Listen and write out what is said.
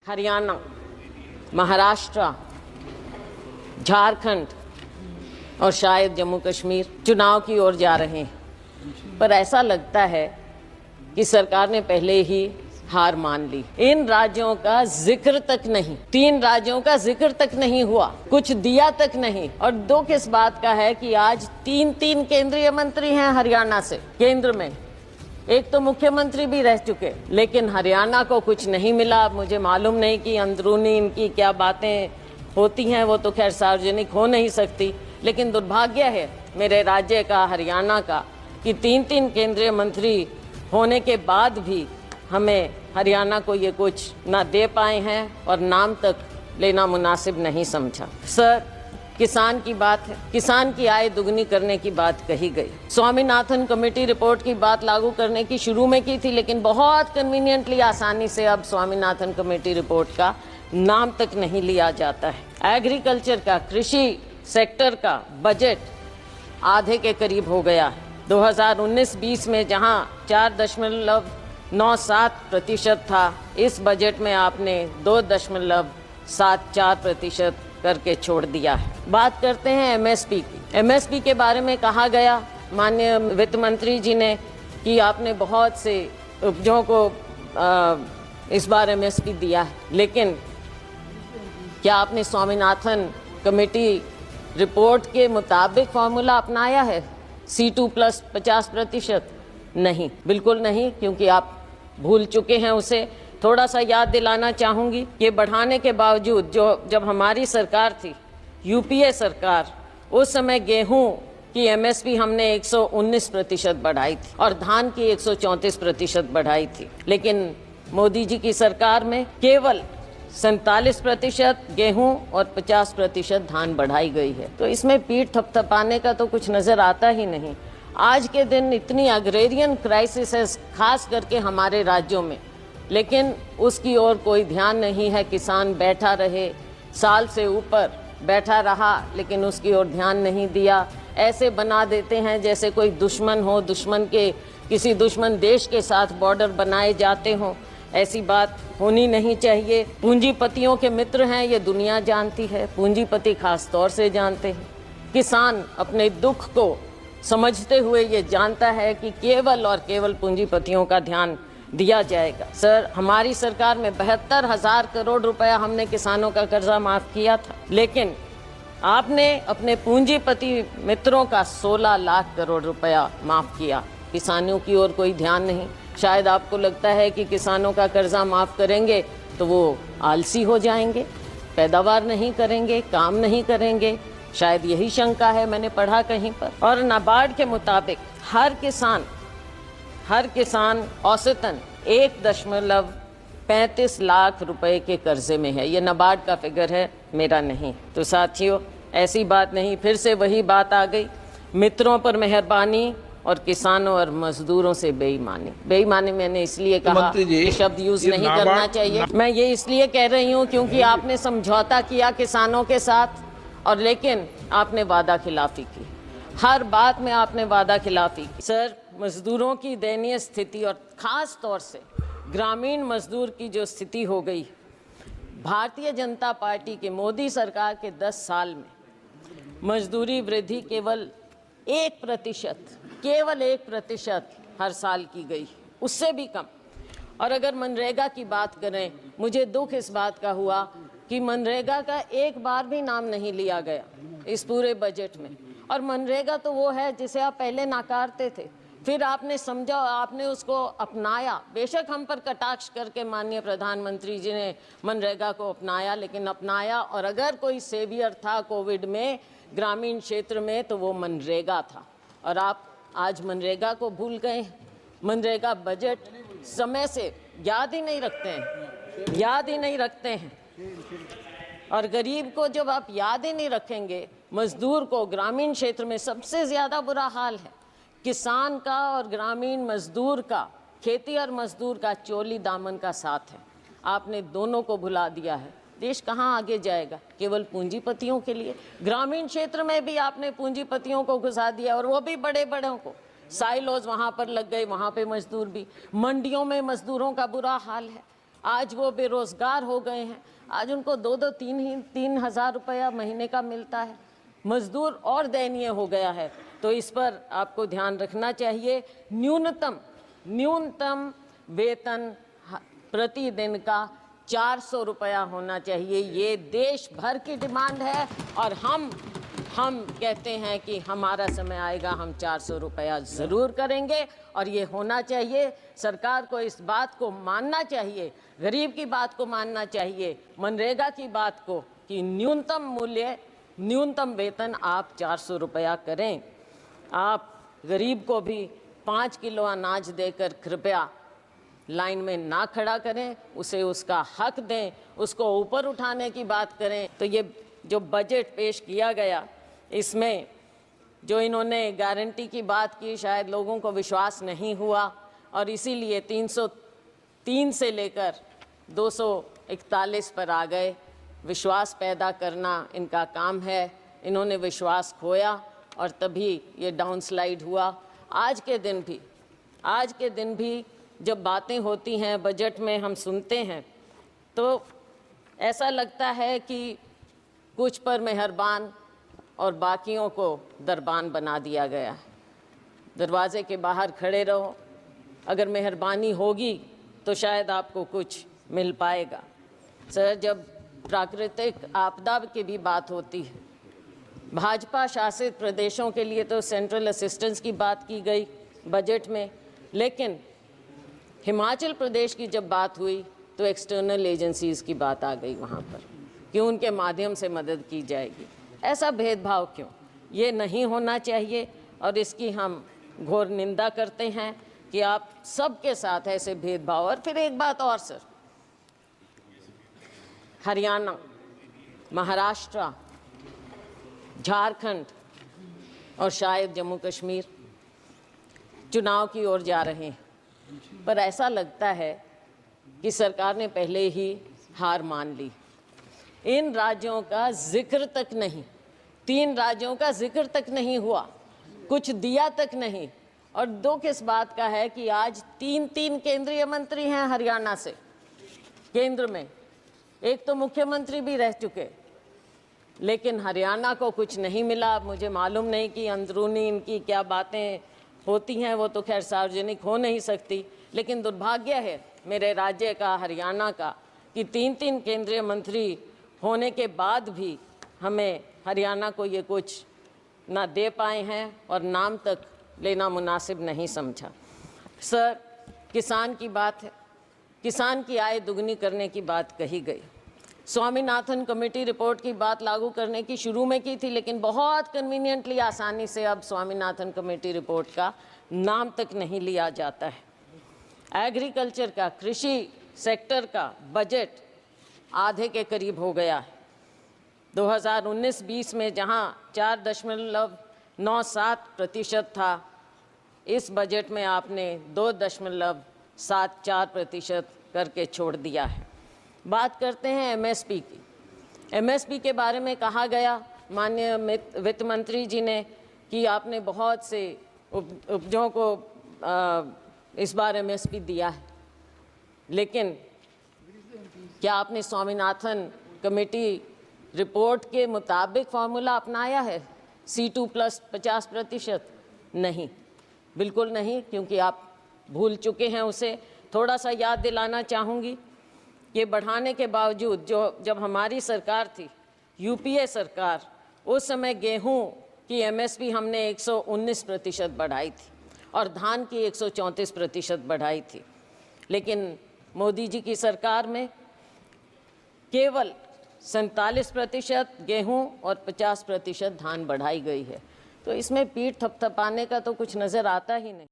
हरियाणा, महाराष्ट्र, झारखंड और शायद जम्मू कश्मीर चुनाव की ओर जा रहे हैं, पर ऐसा लगता है कि सरकार ने पहले ही हार मान ली। इन राज्यों का जिक्र तक नहीं, 3 राज्यों का जिक्र तक नहीं हुआ, कुछ दिया तक नहीं। और दुख इस बात का है कि आज 3 केंद्रीय मंत्री हैं हरियाणा से, केंद्र में एक तो मुख्यमंत्री भी रह चुके, लेकिन हरियाणा को कुछ नहीं मिला। मुझे मालूम नहीं कि अंदरूनी इनकी क्या बातें होती हैं, वो तो खैर सार्वजनिक हो नहीं सकती, लेकिन दुर्भाग्य है मेरे राज्य का, हरियाणा का, कि 3 केंद्रीय मंत्री होने के बाद भी हमें हरियाणा को ये कुछ ना दे पाए हैं और नाम तक लेना मुनासिब नहीं समझा। सर, किसान की बात है, किसान की आय दुगनी करने की बात कही गई। स्वामीनाथन कमेटी रिपोर्ट की बात लागू करने की शुरू में की थी, लेकिन बहुत कन्वीनियंटली आसानी से अब स्वामीनाथन कमेटी रिपोर्ट का नाम तक नहीं लिया जाता है। एग्रीकल्चर का, कृषि सेक्टर का बजट आधे के करीब हो गया है। 2019-20 में जहां 4.97% था, इस बजट में आपने 2.74% करके छोड़ दिया है। बात करते हैं एमएसपी की। एमएसपी के बारे में कहा गया माननीय वित्त मंत्री जी ने कि आपने बहुत से उपजों को इस बार एमएसपी दिया है, लेकिन क्या आपने स्वामीनाथन कमेटी रिपोर्ट के मुताबिक फॉर्मूला अपनाया है? C2 plus 50%? नहीं, बिल्कुल नहीं, क्योंकि आप भूल चुके हैं उसे। थोड़ा सा याद दिलाना चाहूँगी कि बढ़ाने के बावजूद जब हमारी सरकार थी, यूपीए सरकार, उस समय गेहूं की एमएसपी हमने 119% बढ़ाई थी और धान की 134% बढ़ाई थी, लेकिन मोदी जी की सरकार में केवल 47% गेहूं और 50% धान बढ़ाई गई है। तो इसमें पीठ थपथपाने का तो कुछ नज़र आता ही नहीं। आज के दिन इतनी अग्रेरियन क्राइसिस है, खास करके हमारे राज्यों में, लेकिन उसकी ओर कोई ध्यान नहीं है। किसान बैठा रहे, साल से ऊपर बैठा रहा, लेकिन उसकी ओर ध्यान नहीं दिया। ऐसे बना देते हैं जैसे कोई दुश्मन हो, किसी दुश्मन देश के साथ बॉर्डर बनाए जाते हों। ऐसी बात होनी नहीं चाहिए। पूंजीपतियों के मित्र हैं, ये दुनिया जानती है, पूंजीपति खास तौर से जानते हैं। किसान अपने दुख को समझते हुए ये जानता है कि केवल और केवल पूंजीपतियों का ध्यान दिया जाएगा। सर, हमारी सरकार में 72,000 करोड़ रुपया हमने किसानों का कर्जा माफ किया था, लेकिन आपने अपने पूंजीपति मित्रों का 16 लाख करोड़ रुपया माफ किया। किसानों की ओर कोई ध्यान नहीं। शायद आपको लगता है कि किसानों का कर्जा माफ करेंगे तो वो आलसी हो जाएंगे, पैदावार नहीं करेंगे, काम नहीं करेंगे, शायद यही शंका है, मैंने पढ़ा कहीं पर। और नाबार्ड के मुताबिक हर किसान औसतन 1.35 लाख रुपए के कर्जे में है। ये नाबार्ड का फिगर है, मेरा नहीं। तो साथियों, ऐसी बात नहीं, फिर से वही बात आ गई, मित्रों पर मेहरबानी और किसानों और मजदूरों से बेईमानी। बेईमानी मैंने इसलिए कहा, ये शब्द यूज नहीं करना चाहिए। मैं ये इसलिए कह रही हूँ क्योंकि आपने समझौता किया किसानों के साथ, और लेकिन आपने वादा खिलाफी की। हर बात में आपने वादा खिलाफी की। सर, मजदूरों की दयनीय स्थिति और ख़ास तौर से ग्रामीण मजदूर की जो स्थिति हो गई, भारतीय जनता पार्टी के मोदी सरकार के 10 साल में मजदूरी वृद्धि केवल 1% हर साल की गई, उससे भी कम। और अगर मनरेगा की बात करें, मुझे दुख इस बात का हुआ कि मनरेगा का एक बार भी नाम नहीं लिया गया इस पूरे बजट में। और मनरेगा तो वो है जिसे आप पहले नाकारते थे, फिर आपने समझा, आपने उसको अपनाया। बेशक हम पर कटाक्ष करके माननीय प्रधानमंत्री जी ने मनरेगा को अपनाया, लेकिन अपनाया। और अगर कोई सेवियर था कोविड में ग्रामीण क्षेत्र में, तो वो मनरेगा था। और आप आज मनरेगा को भूल गए। मनरेगा बजट समय से याद ही नहीं रखते हैं। और गरीब को जब आप याद ही नहीं रखेंगे, मजदूर को ग्रामीण क्षेत्र में सबसे ज़्यादा बुरा हाल है। किसान का और ग्रामीण मजदूर का, खेती और मजदूर का चोली दामन का साथ है। आपने दोनों को भुला दिया है। देश कहाँ आगे जाएगा? केवल पूंजीपतियों के लिए। ग्रामीण क्षेत्र में भी आपने पूंजीपतियों को घुसा दिया, और वो भी बड़े बड़ों को। साइलोज वहाँ पर लग गए, वहाँ पे मजदूर भी। मंडियों में मजदूरों का बुरा हाल है। आज वो बेरोजगार हो गए हैं। आज उनको 3,000 रुपया महीने का मिलता है। मजदूर और दयनीय हो गया है। तो इस पर आपको ध्यान रखना चाहिए। न्यूनतम वेतन प्रतिदिन का 400 रुपया होना चाहिए। ये देश भर की डिमांड है और हम कहते हैं कि हमारा समय आएगा, हम 400 रुपया ज़रूर करेंगे और ये होना चाहिए। सरकार को इस बात को मानना चाहिए, गरीब की बात को मानना चाहिए, मनरेगा की बात को, कि न्यूनतम वेतन आप 400 रुपया करें। आप गरीब को भी 5 किलो अनाज देकर कृपया लाइन में ना खड़ा करें, उसे उसका हक दें, उसको ऊपर उठाने की बात करें। तो ये जो बजट पेश किया गया, इसमें जो इन्होंने गारंटी की बात की, शायद लोगों को विश्वास नहीं हुआ और इसीलिए 303 से लेकर 241 पर आ गए। विश्वास पैदा करना इनका काम है। इन्होंने विश्वास खोया और तभी ये डाउनस्लाइड हुआ। आज के दिन भी जब बातें होती हैं बजट में, हम सुनते हैं तो ऐसा लगता है कि कुछ पर मेहरबान और बाकियों को दरबान बना दिया गया है। दरवाजे के बाहर खड़े रहो, अगर मेहरबानी होगी तो शायद आपको कुछ मिल पाएगा। सर, जब प्राकृतिक आपदा की भी बात होती है, भाजपा शासित प्रदेशों के लिए तो सेंट्रल असिस्टेंस की बात की गई बजट में, लेकिन हिमाचल प्रदेश की जब बात हुई तो एक्सटर्नल एजेंसीज़ की बात आ गई वहाँ पर कि उनके माध्यम से मदद की जाएगी। ऐसा भेदभाव क्यों? ये नहीं होना चाहिए और इसकी हम घोर निंदा करते हैं कि आप सबके साथ ऐसे भेदभाव। और फिर एक बात और सर, हरियाणा, महाराष्ट्र, झारखंड और शायद जम्मू कश्मीर चुनाव की ओर जा रहे हैं, पर ऐसा लगता है कि सरकार ने पहले ही हार मान ली। इन राज्यों का जिक्र तक नहीं, 3 राज्यों का जिक्र तक नहीं हुआ, कुछ दिया तक नहीं। और दुख इस बात का है कि आज 3 केंद्रीय मंत्री हैं हरियाणा से केंद्र में, एक तो मुख्यमंत्री भी रह चुके, लेकिन हरियाणा को कुछ नहीं मिला। मुझे मालूम नहीं कि अंदरूनी इनकी क्या बातें होती हैं, वो तो खैर सार्वजनिक हो नहीं सकती, लेकिन दुर्भाग्य है मेरे राज्य का, हरियाणा का, कि 3 केंद्रीय मंत्री होने के बाद भी हमें हरियाणा को ये कुछ ना दे पाए हैं और नाम तक लेना मुनासिब नहीं समझा। सर, किसान की बात है, किसान की आय दुगनी करने की बात कही गई। स्वामीनाथन कमेटी रिपोर्ट की बात लागू करने की शुरू में की थी, लेकिन बहुत कन्वीनियंटली, आसानी से अब स्वामीनाथन कमेटी रिपोर्ट का नाम तक नहीं लिया जाता है। एग्रीकल्चर का, कृषि सेक्टर का बजट आधे के करीब हो गया है। 2019-20 में जहां 4.97% था, इस बजट में आपने 2.74% करके छोड़ दिया है। बात करते हैं एमएसपी की। एमएसपी के बारे में कहा गया माननीय वित्त मंत्री जी ने कि आपने बहुत से उपजों को इस बार एमएसपी दिया है, लेकिन क्या आपने स्वामीनाथन कमेटी रिपोर्ट के मुताबिक फार्मूला अपनाया है? C2 plus 50%? नहीं, बिल्कुल नहीं, क्योंकि आप भूल चुके हैं उसे। थोड़ा सा याद दिलाना चाहूँगी कि बढ़ाने के बावजूद जब हमारी सरकार थी, यूपीए सरकार, उस समय गेहूं की एमएसपी हमने 119% बढ़ाई थी और धान की 134% बढ़ाई थी, लेकिन मोदी जी की सरकार में केवल 47% गेहूं और 50% धान बढ़ाई गई है। तो इसमें पीठ थपथपाने का तो कुछ नज़र आता ही नहीं।